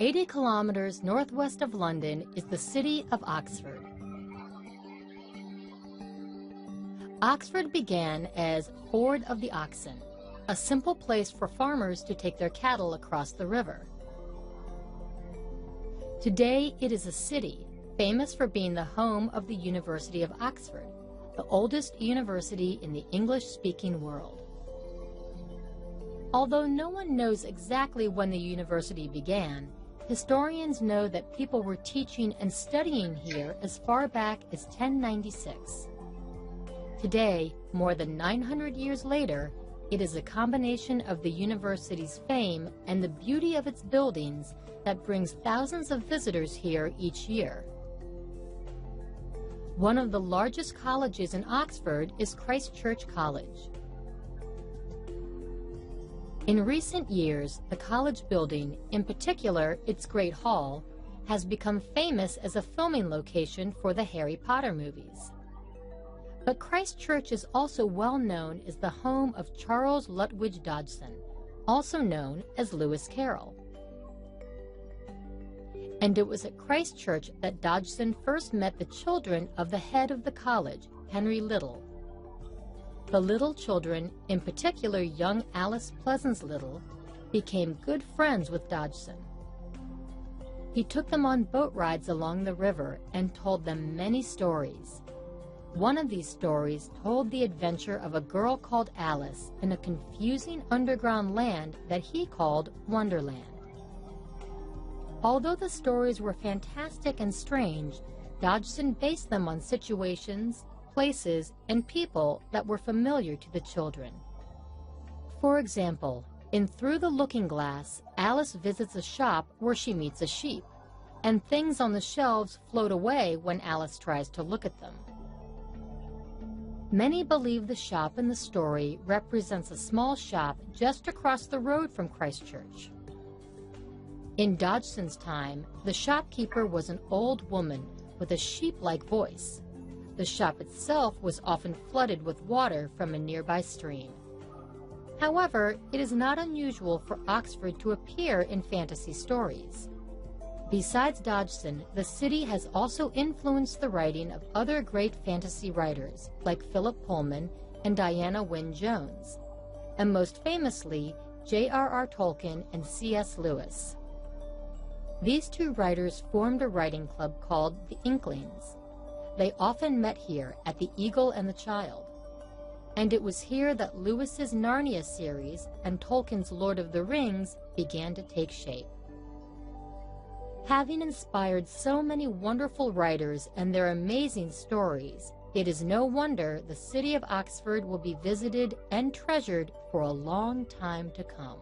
80 kilometers northwest of London is the city of Oxford. Oxford began as Ford of the Oxen, a simple place for farmers to take their cattle across the river. Today, it is a city famous for being the home of the University of Oxford, the oldest university in the English-speaking world. Although no one knows exactly when the university began, historians know that people were teaching and studying here as far back as 1096. Today, more than 900 years later, it is a combination of the university's fame and the beauty of its buildings that brings thousands of visitors here each year. One of the largest colleges in Oxford is Christ Church College. In recent years, the college building, in particular its Great Hall, has become famous as a filming location for the Harry Potter movies. But Christ Church is also well known as the home of Charles Lutwidge Dodgson, also known as Lewis Carroll. And it was at Christ Church that Dodgson first met the children of the head of the college, Henry Little. The Little children, in particular young Alice Pleasance Little, became good friends with Dodgson. He took them on boat rides along the river and told them many stories. One of these stories told the adventure of a girl called Alice in a confusing underground land that he called Wonderland. Although the stories were fantastic and strange, Dodgson based them on situations, places, and people that were familiar to the children. For example, in Through the Looking Glass, Alice visits a shop where she meets a sheep, and things on the shelves float away when Alice tries to look at them. Many believe the shop in the story represents a small shop just across the road from Christ Church. In Dodgson's time, the shopkeeper was an old woman with a sheep-like voice. The shop itself was often flooded with water from a nearby stream. However, it is not unusual for Oxford to appear in fantasy stories. Besides Dodgson, the city has also influenced the writing of other great fantasy writers like Philip Pullman and Diana Wynne Jones, and most famously, J.R.R. Tolkien and C.S. Lewis. These two writers formed a writing club called the Inklings. They often met here at the Eagle and the Child. And it was here that Lewis's Narnia series and Tolkien's Lord of the Rings began to take shape. Having inspired so many wonderful writers and their amazing stories, it is no wonder the city of Oxford will be visited and treasured for a long time to come.